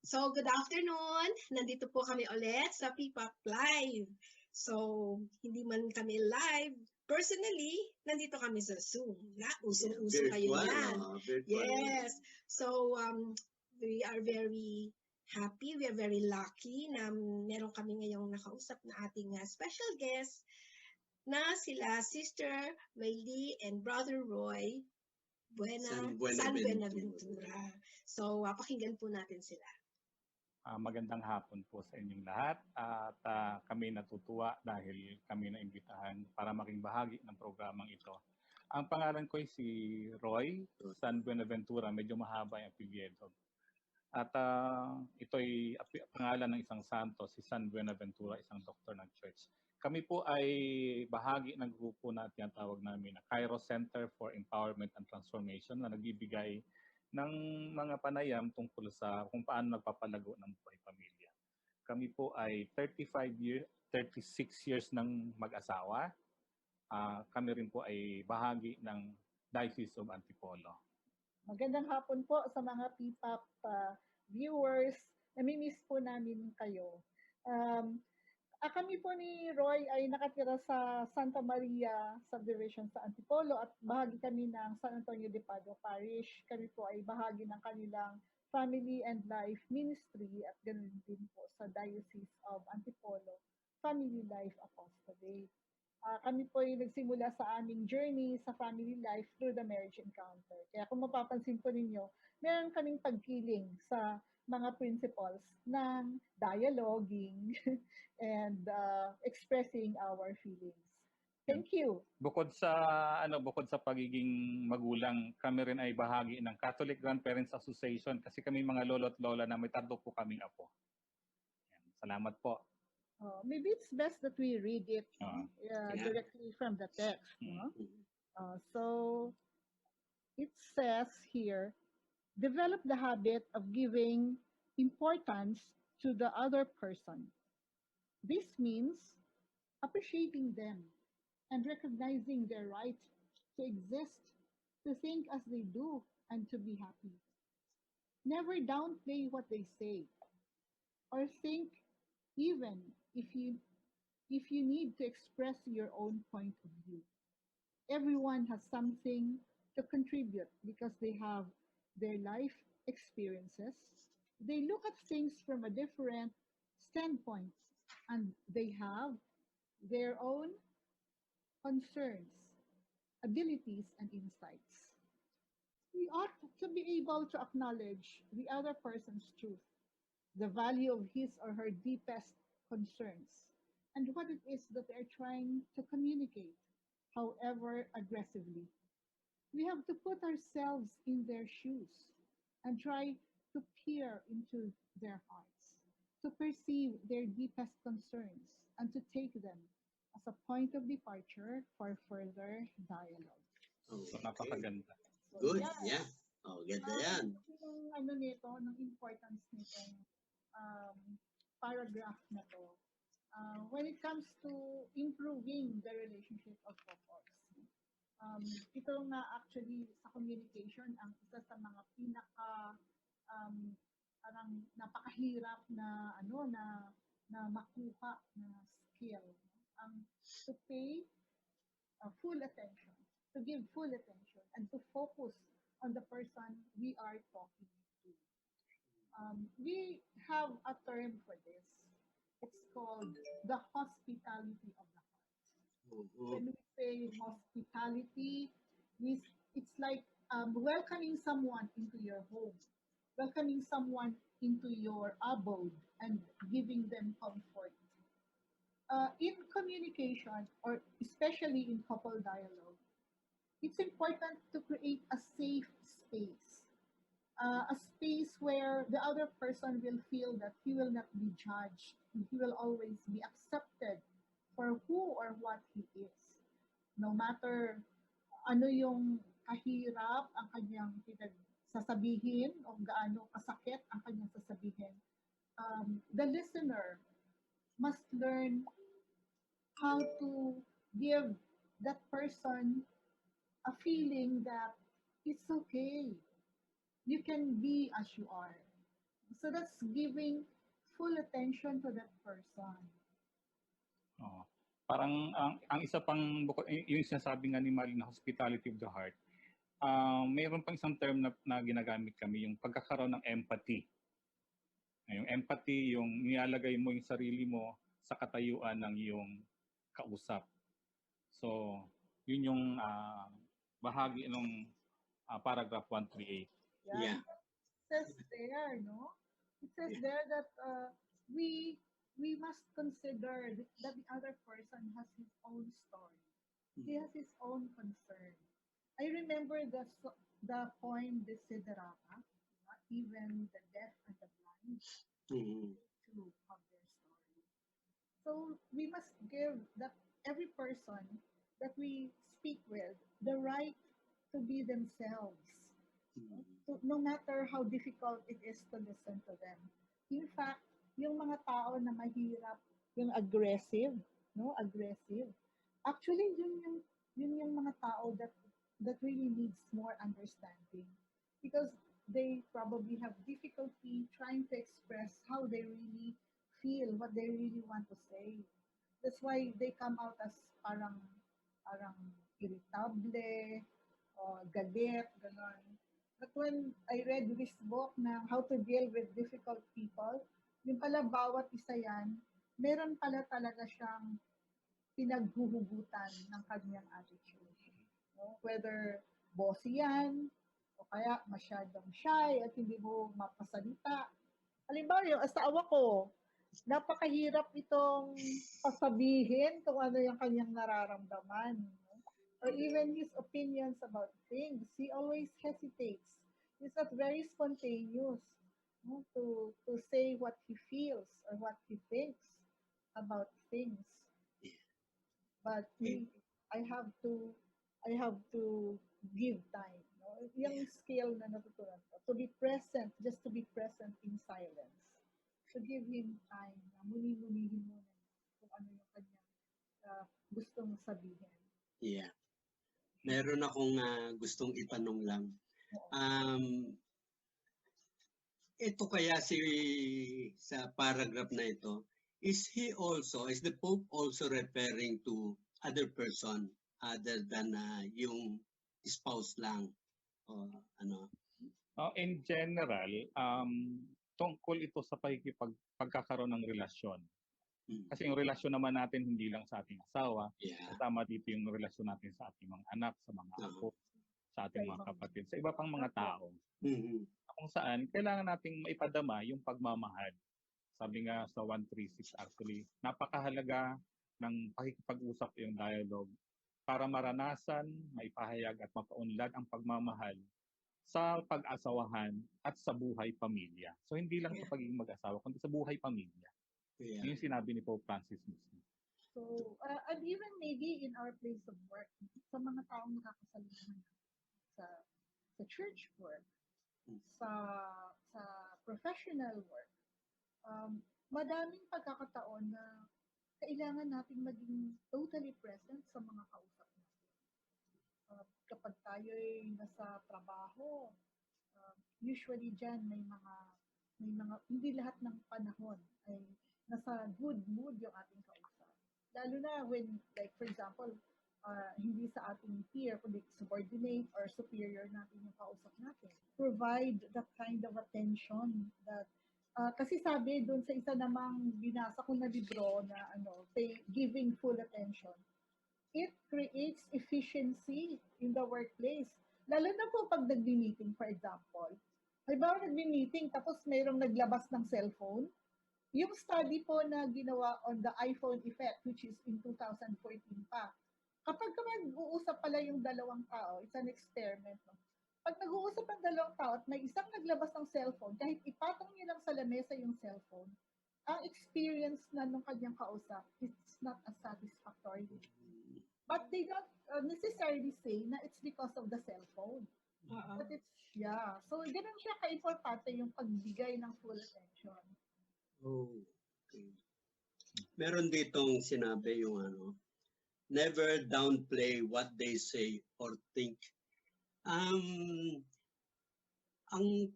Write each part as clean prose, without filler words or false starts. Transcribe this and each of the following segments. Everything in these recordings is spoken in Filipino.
So, good afternoon. Nandito po kami ulit sa P-Pop Live. So, hindi man kami live, personally, nandito kami sa Zoom. Usong-uso kayo yan. Yes. So, we are very happy, we are very lucky na meron kami ngayong nakausap na ating special guest na sila Sister Maylie and Brother Roy San Buenaventura. So, pakinggan po natin sila. Magandang hapon po sa inyong lahat at kami natutuwa dahil kami naimbitahan para maging bahagi ng programang ito. Ang pangalan ko ay si Roy San Buenaventura, medyo mahaba yung apelyido. At ito ay pangalan ng isang santo, si San Buenaventura, isang doktor ng church. Kami po ay bahagi ng grupo na tinatawag namin na Kairos Center for Empowerment and Transformation na nagbibigay ng mga panayam tungkol sa kung paano nagpapalago ng buhay pamilya. Kami po ay 36 years ng mag-asawa. Kami rin po ay bahagi ng Diocese of Antipolo. Magandang hapon po sa mga P-Pop viewers. Namimiss po namin kayo. Kami po ni Roy ay nakatira sa Santa Maria Subdivision sa Antipolo at bahagi kami ng San Antonio de Padua Parish. Kami po ay bahagi ng kanilang Family and Life Ministry at ganoon din po sa Diocese of Antipolo, Family Life Apostolate. Kami po ay nagsimula sa aming journey sa family life through the marriage encounter. Kaya kung mapapansin po ninyo, meron kaming pagkiling sa mga principles ng dialoguing and expressing our feelings. Thank you. Bukod sa pagiging magulang, kami rin ay bahagi ng Catholic Grandparents Association kasi kami mga lolo at lola na may 3 po kaming apo. Salamat po. Maybe it's best that we read it directly from the text. So it says here, develop the habit of giving importance to the other person. This means appreciating them and recognizing their right to exist, to think as they do, and to be happy. Never downplay what they say or think, even if you need to express your own point of view. Everyone has something to contribute because they have their life experiences. They look at things from a different standpoint and they have their own concerns, abilities, and insights. We ought to be able to acknowledge the other person's truth, the value of his or her deepest concerns, and what it is that they're trying to communicate, however aggressively. We have to put ourselves in their shoes and try to peer into their hearts, to perceive their deepest concerns, and to take them as a point of departure for further dialogue. So, napakaganda. Good, yeah. Ganda yan. Yung nito, ng importance nitong paragraph na to, when it comes to improving the relationship of couples. Ito nga actually sa communication ang isa sa mga parang napakahirap na na makuha na skill. To pay full attention, to give full attention, and to focus on the person we are talking to. We have a term for this. It's called the hospitality of the heart. When we say hospitality, it's like welcoming someone into your home, welcoming someone into your abode, and giving them comfort. In communication, or especially in couple dialogue, it's important to create a safe space. A space where the other person will feel that he will not be judged, and he will always be accepted for who or what he is. No matter ano yung kahirap ang kanyang sasabihin o gaano kasakit ang kanyang sasabihin, the listener must learn how to give that person a feeling that it's okay. You can be as you are. So that's giving full attention to that person. Oo. Parang ang isa pang yung sinasabi nga ni Mali na hospitality of the heart, mayroon pang isang term na ginagamit kami, yung pagkakaroon ng empathy. Yung empathy, yung nilalagay mo yung sarili mo sa katayuan ng iyong kausap. So, yun yung bahagi ng paragraph 138. Yeah. It says there, no? It says there that we must consider that the other person has his own story. He has his own concern. I remember the poem Desiderata, even the deaf and the blind to have their story. So we must give that every person that we speak with the right to be themselves. No matter how difficult it is to listen to them. In fact, yung mga tao na mahirap, yung aggressive, no, aggressive. Actually, yun yung mga tao that really needs more understanding, because they probably have difficulty trying to express how they really feel, what they really want to say. That's why they come out as parang irritable, or galit, ganon. But when I read this book na How to Deal with Difficult People, yung pala bawat isa yan, meron pala talaga siyang pinaghuhugutan ng kanyang attitude. No? Whether bossy yan, o kaya masyadong shy at hindi mo mapasalita. Halimbawa, yung asawa ko, napakahirap itong pasabihin kung ano yung kanyang nararamdaman. Or even his opinions about things. He always hesitates. He's not very spontaneous, no, to say what he feels or what he thinks about things. But I have to give time. No? Yung skill na natutunan ko, to be present, just to be present in silence. To give him time na muni-munihin mo kung ano yung kanyang gustong sabihin. Yeah. Meron akong gustong itanong lang. Ito kaya sa paragraph na ito, is the Pope also referring to other person other than yung spouse lang? O ano? In general, tungkol ito sa pagkakaroon ng relasyon. Kasi yung relasyon naman natin hindi lang sa ating asawa, kasama dito yung relasyon natin sa ating mga anak, sa mga apo, sa ating mga kapatid, sa iba pang mga tao. Kung saan, kailangan nating maipadama yung pagmamahal. Sabi nga sa 136 actually, napakahalaga ng pakikipag-usap yung dialogue para maranasan, maipahayag at mapaunlad ang pagmamahal sa pag-asawahan at sa buhay pamilya. So hindi lang sa pagiging mag-asawa, kundi sa buhay pamilya. Yeah. Yung sinabi ni Pope Francis mismo. So, and even maybe in our place of work, sa mga taong nakakasalimuhan sa church work, sa professional work, madaming pagkakataon na kailangan natin maging totally present sa mga kausap natin. Kapag tayo'y nasa trabaho, usually dyan may mga hindi lahat ng panahon ay nasa good mood yung ating kausap. Lalo na when, like for example, hindi sa ating peer, kundi subordinate or superior natin yung kausap natin. Provide that kind of attention that, kasi sabi doon sa isa namang binasa ko na libro na giving full attention, it creates efficiency in the workplace. Lalo na po pag nagbi-meeting, for example. Halimbawa nagbi-meeting tapos mayroong naglabas ng cellphone. Yung study po na ginawa on the iPhone effect, which is in 2014 pa, kapag mag-uusap pala yung dalawang tao, it's an experiment. No? Pag nag-uusap ang dalawang tao at may isang naglabas ng cellphone, kahit ipatong niya lang sa lamesa yung cellphone, ang experience na nung kanyang kausap, it's not as satisfactory. But they don't necessarily say na it's because of the cellphone. But it's, so ganun siya ka-importante yung pagbigay ng full attention. Oh, okay. Meron ditong sinabi yung never downplay what they say or think. Ang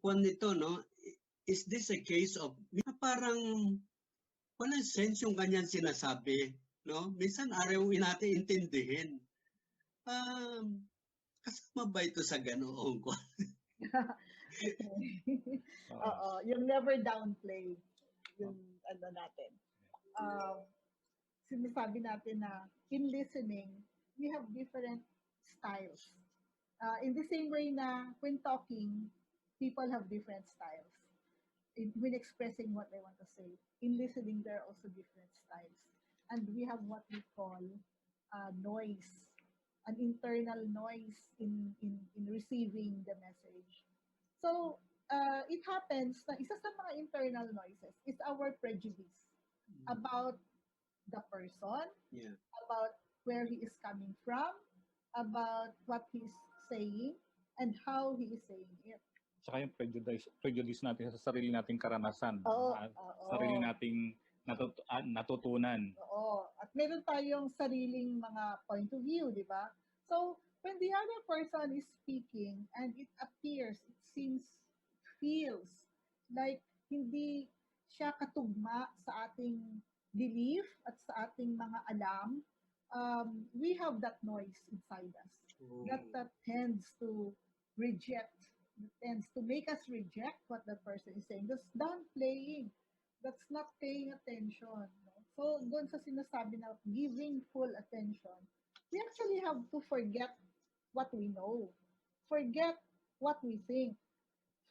kwan nito, no, is this a case of parang walang sense yung kanyang sinasabi, no? Minsan araw natin intindihin. Kasama ba ito sa ganoong ko? Oo, yung never downplay yung ano natin. Sinasabi natin na in listening, we have different styles. In the same way na when talking, people have different styles. When expressing what they want to say. In listening, there are also different styles. And we have what we call noise, an internal noise in receiving the message. So, it happens na isa sa mga internal noises is our prejudice about the person, about where he is coming from, about what he's saying, and how he is saying it. Saka yung prejudice natin sa sarili nating karanasan. Sarili nating natutunan. Oo. At meron tayong sariling mga point of view, di ba? So, when the other person is speaking and it appears, it seems, feels like hindi siya katugma sa ating belief at sa ating mga alam, we have that noise inside us. That tends to reject, tends to make us reject what the person is saying. That's downplaying. That's not paying attention. No? So, doon sa sinasabi na giving full attention, we actually have to forget what we know. Forget what we think.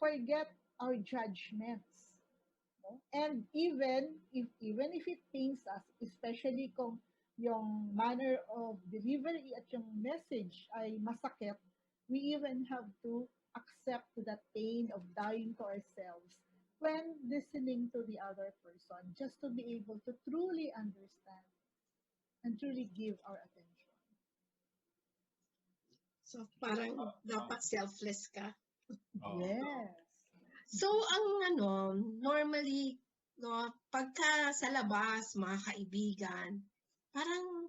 Forget our judgments. No? And even if it pains us, especially kung yung manner of delivery at yung message ay masakit, we even have to accept that pain of dying to ourselves when listening to the other person, just to be able to truly understand and truly give our attention. So, parang dapat selfless ka. Yes. So, ang normally, no, pagka sa labas, mga kaibigan, parang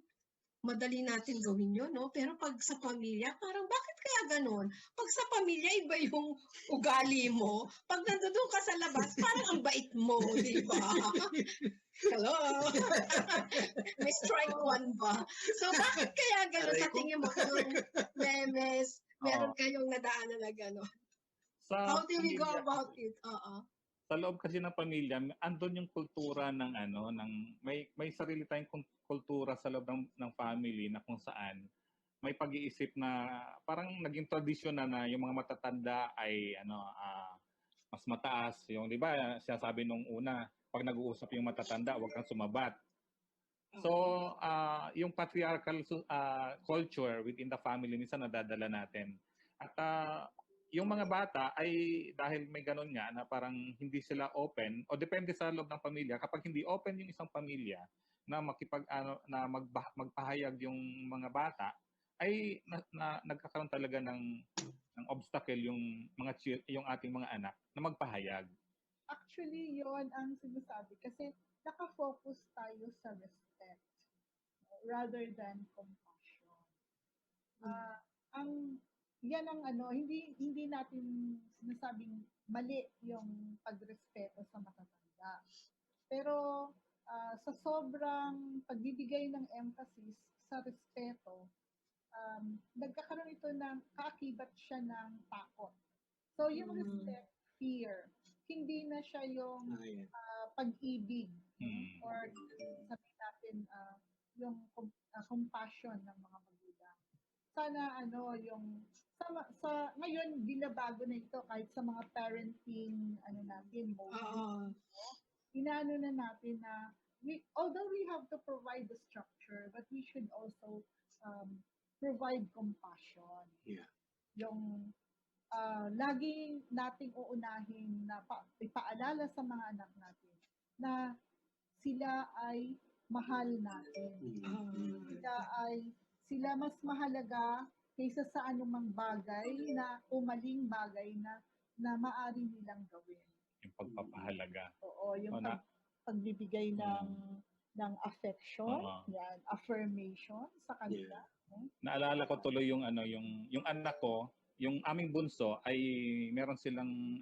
madali natin gawin yun, no? Pero pag sa pamilya, parang bakit kaya ganon? Pag sa pamilya, iba yung ugali mo. Pag nandoon ka sa labas, parang ang bait mo, di ba? Hello? May strike one ba? So, bakit kaya ganon sa tingin mo yung memes? Meron kayong nadaanan na ganon? How do we go about it? Sa loob kasi ng pamilya, andun yung kultura ng may sarili tayong kultura sa loob ng family na kung saan may pag-iisip na parang naging tradisyon na yung mga matatanda ay mas mataas. Yung 'di ba, sinasabi nung una, pag nag-uusap yung matatanda, huwag kang sumabat. So, yung patriarchal culture within the family minsan nadadala natin. At yung mga bata ay dahil may ganun nga na parang hindi sila open o depende sa loob ng pamilya, kapag hindi open yung isang pamilya na magpahayag yung mga bata ay nagkakaroon talaga ng obstacle yung ating mga anak na magpahayag. Actually, yon ang sinasabi kasi naka-focus tayo sa respect rather than compassion. Yan ang hindi natin sinasabing mali yung pagrespeto sa matatanda. Pero sa sobrang pagbibigay ng emphasis sa respeto, nagkakaroon ito ng kaakibat siya ng takot. So yung respect, fear, hindi na siya yung pag-ibig or sabihin natin yung compassion ng mga magulang. Sana yung sa ngayon binabago na ito kahit sa mga parenting natin mode. Inaano na natin na although we have to provide the structure, but we should also provide compassion. Yeah. Yung laging nating uunahin na ipaalala sa mga anak natin na sila ay mahal natin. Sila mas mahalaga kaysa sa anumang bagay na umaling bagay na maaari nilang gawin. Yung pagpapahalaga. Oo, yung pagbibigay ng affection, yan, affirmation sa kanila. Naalala ko tuloy yung anak ko, yung aming bunso ay meron silang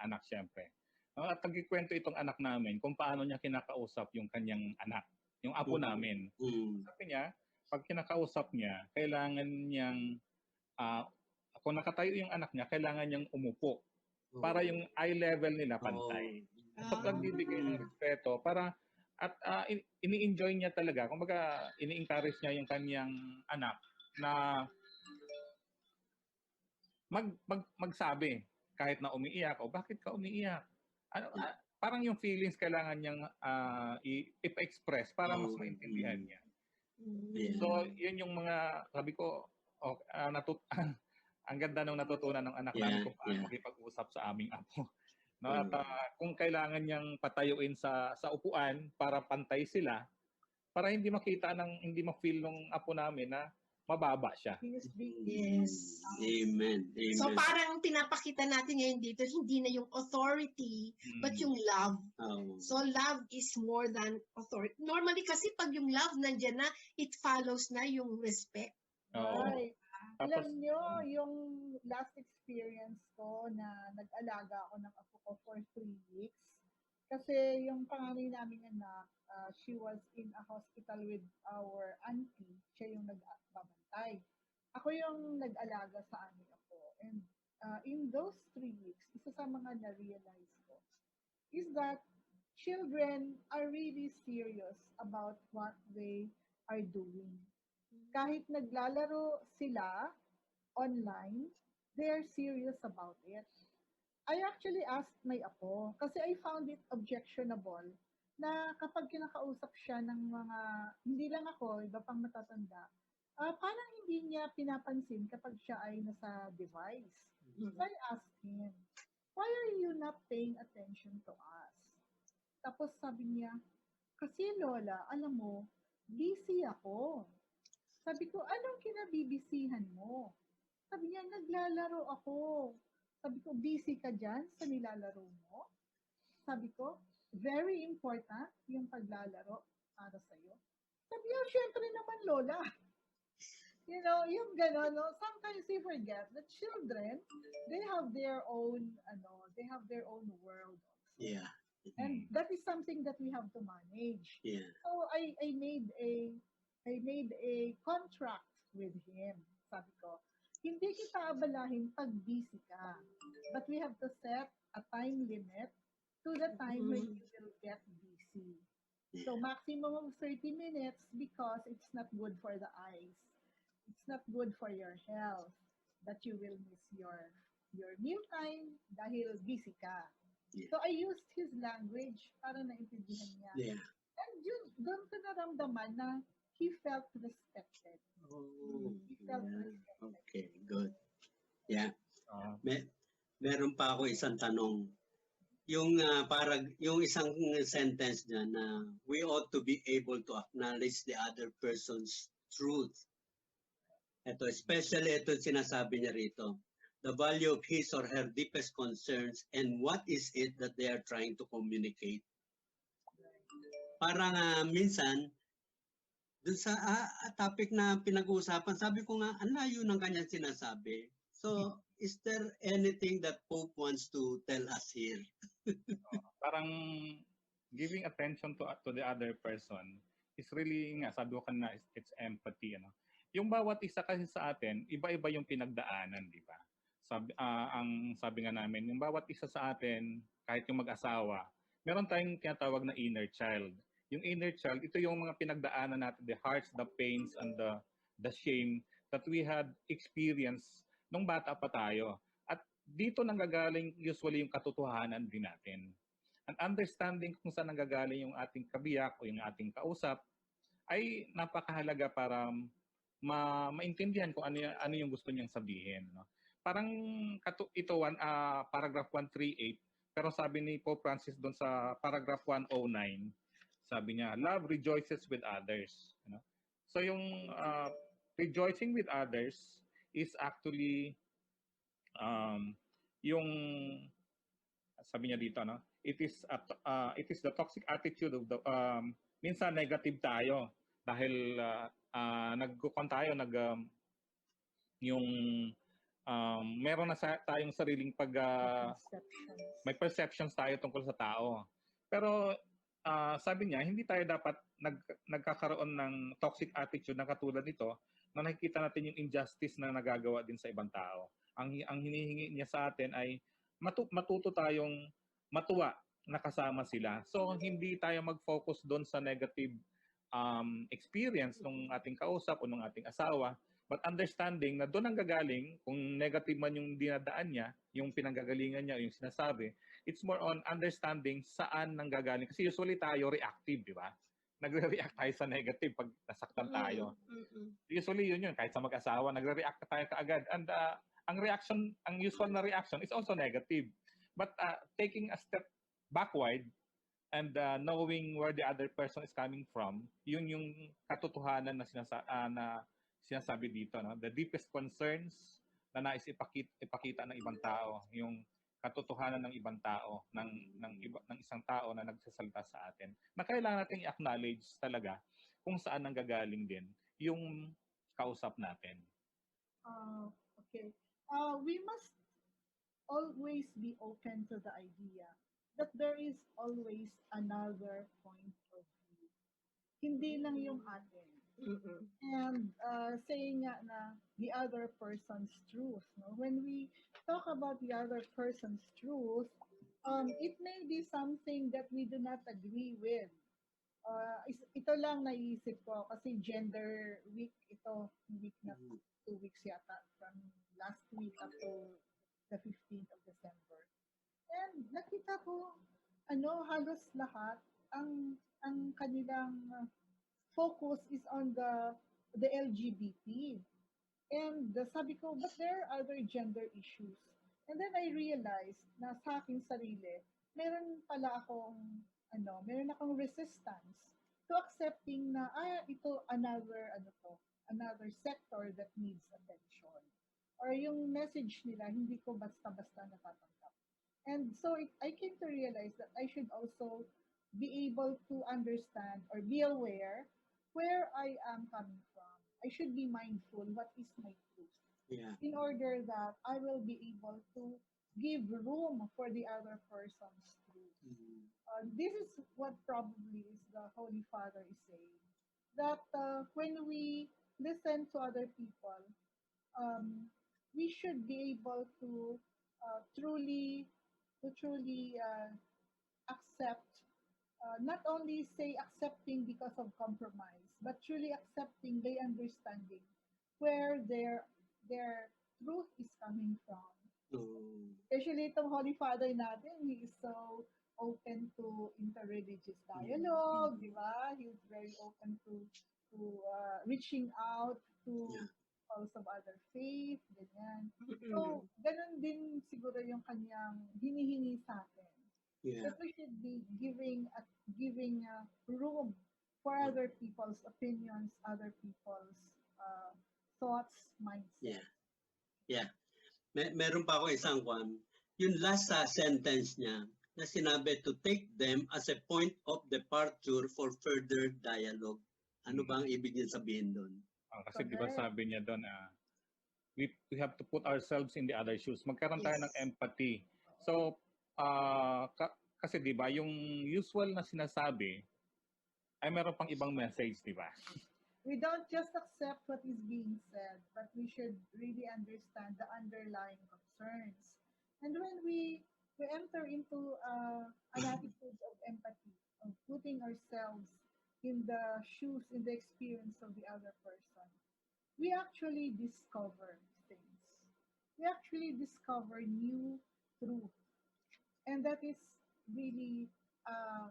anak syempre. At nagkikwento itong anak namin kung paano niya kinakausap yung kanyang anak, yung apo namin. Sabi niya, pag kinakausap niya, kailangan niyang, kung nakatayo yung anak niya, kailangan niyang umupo para yung eye level nila pantay. So pagbibigay ng respeto para at ini-enjoy niya talaga. Kumbaga, ini-encourage niya yung kanyang anak na magsabi kahit na umiiyak o bakit ka umiiyak. Parang yung feelings kailangan niyang i-express para mas maintindihan niya. So, yun yung mga sabi ko, ang ganda nung natutunan ng anak namin kung paano makipag-usap sa aming apo. No, at kung kailangan niyang patayuin sa upuan para pantay sila, para hindi makita hindi ma-feel ng apo namin na mababa siya. Yes. Amen. Amen. So parang pinapakita natin ngayon dito, hindi na yung authority, but yung love. So love is more than authority. Normally kasi pag yung love nandiyan na, it follows na yung respect. Right. Alam nyo, yung last experience ko na nag-alaga ako ng apo ko for 3 weeks. Kasi yung panganay naming anak, she was in a hospital with our auntie. Siya yung nagbabantay. Ako yung nag-alaga sa amin ako. And in those 3 weeks, isa sa mga na-realize ko is that children are really serious about what they are doing. Kahit naglalaro sila online, they are serious about it. I actually asked my apo, kasi I found it objectionable na kapag kinakausap siya ng mga, hindi lang ako, iba pang matatanda, parang hindi niya pinapansin kapag siya ay nasa device. So I asked him, why are you not paying attention to us? Tapos sabi niya, kasi Lola, alam mo, busy ako. Sabi ko, anong kinabibisihan mo? Sabi niya, naglalaro ako. Sabi ko, busy ka dyan sa nilalaro mo? Sabi ko, very important yung paglalaro para sa'yo. Sabi niya, syempre naman, Lola. You know, yung gano'n, no? Sometimes we forget that children, they have their own, world also. Yeah. And that is something that we have to manage. Yeah. So I made a contract with him. Sabi ko, hindi kita abalahin pag busy ka. But we have to set a time limit to the time when you will get busy. So maximum of 30 minutes because it's not good for the eyes. It's not good for your health that you will miss your meal time dahil busy ka. Yeah. So I used his language para naintindihan niya. Yeah. And yun, doon ko naramdaman na he felt respected. He felt respected. Okay, good. Yeah. Meron pa ako isang tanong. Yung yung isang sentence niya na we ought to be able to acknowledge the other person's truth. Ito, especially ito sinasabi niya rito. The value of his or her deepest concerns and what is it that they are trying to communicate. Parang minsan, dun sa topic na pinag-uusapan, sabi ko nga, ang layo ng kanyang sinasabi. So, is there anything that Pope wants to tell us here? Parang giving attention to the other person is really, nga, sabi ko kanina, it's empathy. Ano? Yung bawat isa kasi sa atin, iba-iba yung pinagdaanan, di ba? Ang sabi nga namin, yung bawat isa sa atin, kahit yung mag-asawa, meron tayong tinatawag na inner child. Yung inner child, ito yung mga pinagdaanan natin, the hearts, the pains, and the shame that we had experienced nung bata pa tayo. At dito nanggagaling usually yung katotohanan din natin. And understanding kung saan nanggagaling yung ating kabiyak o yung ating kausap ay napakahalaga para maintindihan kung ano yung gusto niyang sabihin. No? Parang ito, paragraph 138, pero sabi ni Pope Francis doon sa paragraph 109, sabi niya, love rejoices with others. You know? So yung rejoicing with others is actually yung sabi niya dito, no? It is the toxic attitude of the minsan negative tayo dahil meron na tayong sariling may perceptions tayo tungkol sa tao. Pero sabi niya, hindi tayo dapat nagkakaroon ng toxic attitude na katulad nito na nakikita natin yung injustice na nagagawa din sa ibang tao. Ang hinihingi niya sa atin ay matuto tayong matuwa na kasama sila. So hindi tayo mag-focus doon sa negative experience ng ating kausap o ng ating asawa, but understanding na doon ang gagaling, kung negative man yung dinadaan niya, yung pinanggagalingan niya, yung sinasabi, it's more on understanding saan nanggagaling. Kasi usually tayo reactive, di ba? Nagre-react tayo sa negative pag nasaktan tayo. Usually yun, kahit sa mag-asawa, nagre-react tayo kaagad. And ang usual na reaction is also negative. But taking a step backward and knowing where the other person is coming from, yun yung katotohanan na sinasabi dito, no? The deepest concerns na nais ipakita ng ibang tao, yung katotohanan ng ibang tao, ng isang tao na nagsasalita sa atin, na kailangan natin i-acknowledge talaga kung saan nanggagaling din yung kausap natin. Okay. We must always be open to the idea that there is always another point of view. Hindi lang yung atin. And saying nga na the other person's truth. No? When we talk about the other person's truth, it may be something that we do not agree with. Ito lang naisip ko kasi gender week ito, week na 2 weeks yata from last week up to the 15th of December. And nakita ko halos lahat ang kanilang focus is on the LGBT. And sabi ko, but there are other gender issues. And then I realized na sa aking sarili, meron akong resistance to accepting na ito another sector that needs attention. Or yung message nila, hindi ko basta-basta natatanggap. And so I came to realize that I should also be able to understand or be aware where I am coming from. I should be mindful what is my truth. Yeah. In order that I will be able to give room for the other person's truth. This is what probably is the Holy Father is saying. That when we listen to other people, we should be able to truly accept, not only say accepting because of compromise, but truly accepting the understanding where their truth is coming from. Especially itong Holy Father natin, he is so open to interreligious dialogue, di ba? He's very open to reaching out to also other faith, ganyan. So, ganun din siguro yung kanyang hinihingi sa atin. Yeah. That we should be giving room for other people's opinions, other people's thoughts, mindset. Yeah. Meron pa ako isang kwan. Yung last sentence niya, na sinabi to take them as a point of departure for further dialogue. Ano ba ang ibig niya sabihin doon? Kasi di ba sabi niya doon, we have to put ourselves in the other shoes. Magkaroon tayo ng empathy. So, kasi di ba, yung usual na sinasabi, ay meron pang ibang message, di ba? We don't just accept what is being said, but we should really understand the underlying concerns. And when we enter into an attitude of empathy, of putting ourselves in the shoes, in the experience of the other person, we actually discover things. We actually discover new truth. And that is really a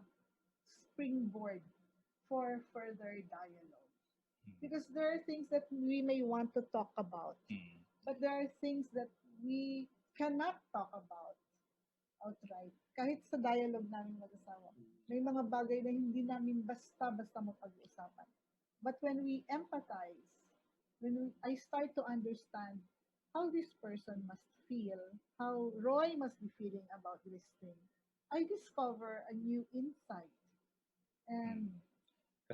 springboard for further dialogue. Because there are things that we may want to talk about, but there are things that we cannot talk about outright. Kahit sa dialogue namin mag-asawa, may mga bagay na hindi namin basta-basta mapag-usapan. But when we empathize, I start to understand how this person must feel, how Roy must be feeling about this thing, I discover a new insight. And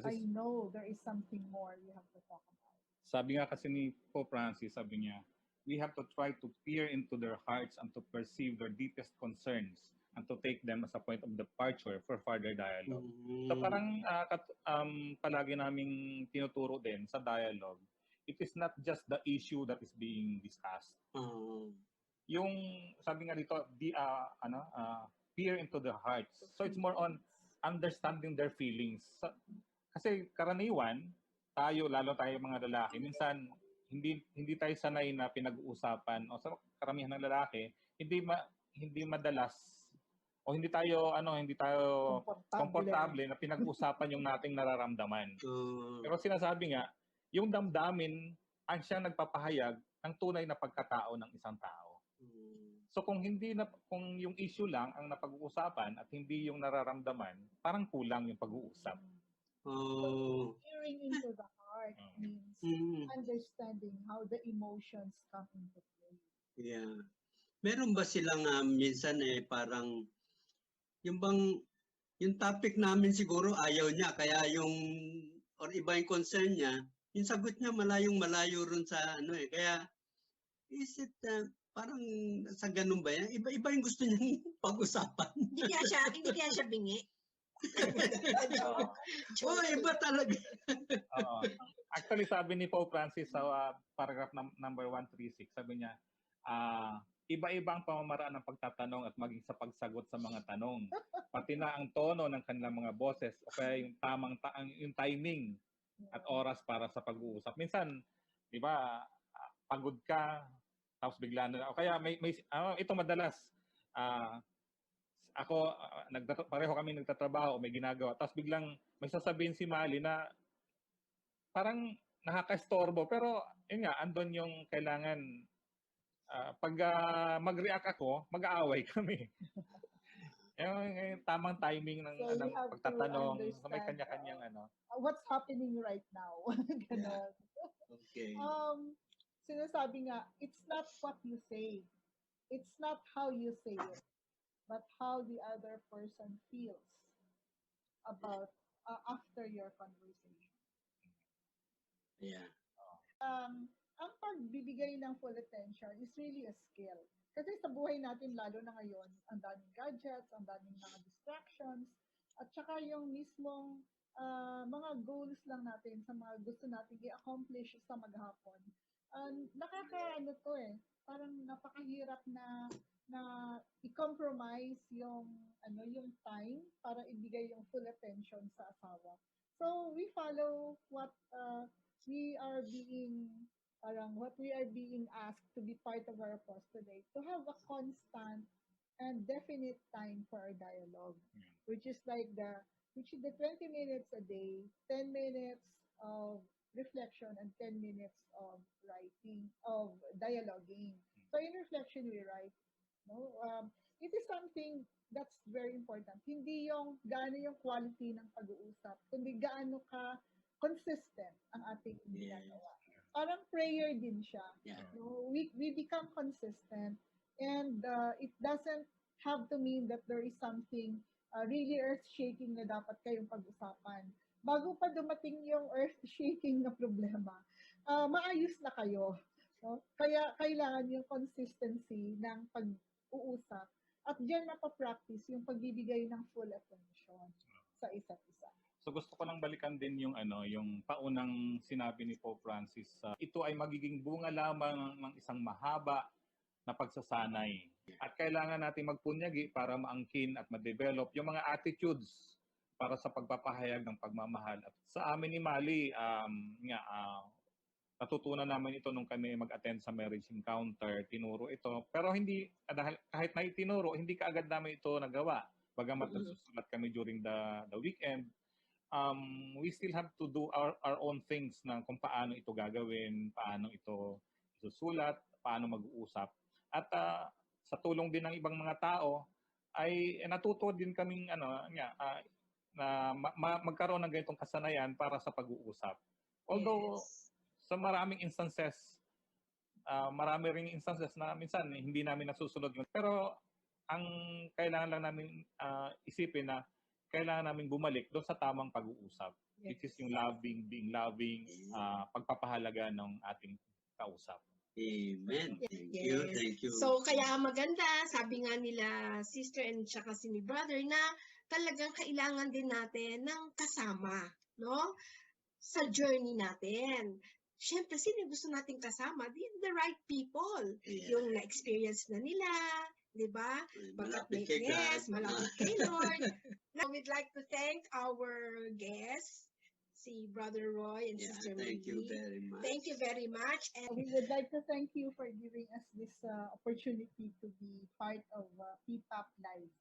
I know there is something more you have to talk about. Sabi nga kasi ni Pope Francis, sabi niya, we have to try to peer into their hearts and to perceive their deepest concerns and to take them as a point of departure for further dialogue. So parang palagi naming tinuturo din sa dialogue, it is not just the issue that is being discussed. Yung sabi nga dito, peer into their hearts. So it's more on understanding their feelings. Kasi karaniwan, tayo, lalo tayo mga lalaki, minsan hindi tayo sanay na pinag-uusapan o sa karamihan ng lalaki, hindi madalas o hindi tayo komportable na pinag-uusapan yung nating nararamdaman. Pero sinasabi nga, yung damdamin ang siyang nagpapahayag ng tunay na pagkatao ng isang tao. So kung yung issue lang ang napag-uusapan at hindi yung nararamdaman, parang kulang yung pag-uusap. So peering into the heart means understanding how the emotions come into play. Yeah. Meron ba silang minsan parang yung topic namin siguro ayaw niya, kaya or iba yung concern niya, yung sagot niya malayo rin sa kaya is it parang sa ganun ba yan? Iba yung gusto niyang pag-usapan. Hindi kaya siya bingi. Iba talaga. Actually, sabi ni Pope Francis sa paragraph number 136, sabi niya, iba-iba ang pamamaraan ng pagtatanong at maging sa pagsagot sa mga tanong. Pati na ang tono ng kanilang mga boses o kaya yung yung timing at oras para sa pag-uusap. Minsan, di ba, pagod ka, tapos bigla na, o kaya ito madalas, pareho kami nagtatrabaho, may ginagawa, tapos biglang may sasabihin si Mali na parang nakaka-estorbo, pero yun nga, andun yung kailangan, pag mag-react ako, mag-aaway kami. yung tamang timing ng pagtatanong, so may kanya-kanyang what's happening right now? Ganon. Okay. Sinasabi nga, it's not what you say. It's not how you say it, but how the other person feels about after your conversation. Yeah. Ang pagbibigay ng full attention is really a skill. Kasi sa buhay natin, lalo na ngayon, ang daming gadgets, ang daming mga distractions, at saka yung mismong mga goals lang natin sa mga gusto natin i-accomplish sa maghapon. Parang napakahirap na i-compromise yung time para ibigay yung full attention sa asawa. So we follow what we are being asked to be part of our post today, to have a constant and definite time for our dialogue, which is the 20 minutes a day, 10 minutes of reflection and 10 minutes of writing, of dialoguing. So in reflection, we write. It is something that's very important. Hindi yung gaano yung quality ng pag-uusap, kundi gaano ka consistent ang ating ginagawa. Parang prayer din siya. Yeah. We become consistent, and it doesn't have to mean that there is something really earth-shaking na dapat kayong pag-usapan. Bago pa dumating yung earth-shaking na problema, maayos na kayo. Kaya kailangan yung consistency ng pag-uusap at diyan mapapractice yung pagbibigay ng full attention sa isa't isa. So gusto ko lang balikan din yung yung paunang sinabi ni Pope Francis, ito ay magiging bunga lamang ng isang mahaba na pagsasanay. At kailangan natin magpunyagi para maangkin at ma-develop yung mga attitudes para sa pagpapahayag ng pagmamahal. At sa amin ni Mali, natutunan namin ito nung kami mag-attend sa marriage encounter, tinuro ito. Pero hindi, dahil kahit na itinuro, hindi kaagad namin ito nagawa. Bagamat nagsusulat kami during the weekend, we still have to do our own things na kung paano ito gagawin, paano ito isusulat, paano mag-uusap. At sa tulong din ng ibang mga tao, ay natuto din kaming na magkaroon ng ganitong kasanayan para sa pag-uusap. Although, sa maraming instances, marami ring instances na minsan hindi namin nasusunod yun. Pero ang kailangan lang namin isipin na kailangan namin bumalik doon sa tamang pag-uusap. Which is yung being loving, pagpapahalaga ng ating kausap. Amen. Thank Yes. you. Thank you. So, kaya maganda, sabi nga nila sister and tsaka si ni brother na talagang kailangan din natin ng kasama, no? Sa journey natin. Siyempre, sino gusto nating kasama? The right people. Yeah. Yung na-experience na nila, di ba? Malapit kay Yes, God. malapit kay Lord. Now, we'd like to thank our guests, si Brother Roy and Sister Thank you Maggie. very much. Thank you very much. And We would like to thank you for giving us this opportunity to be part of PPAP Live.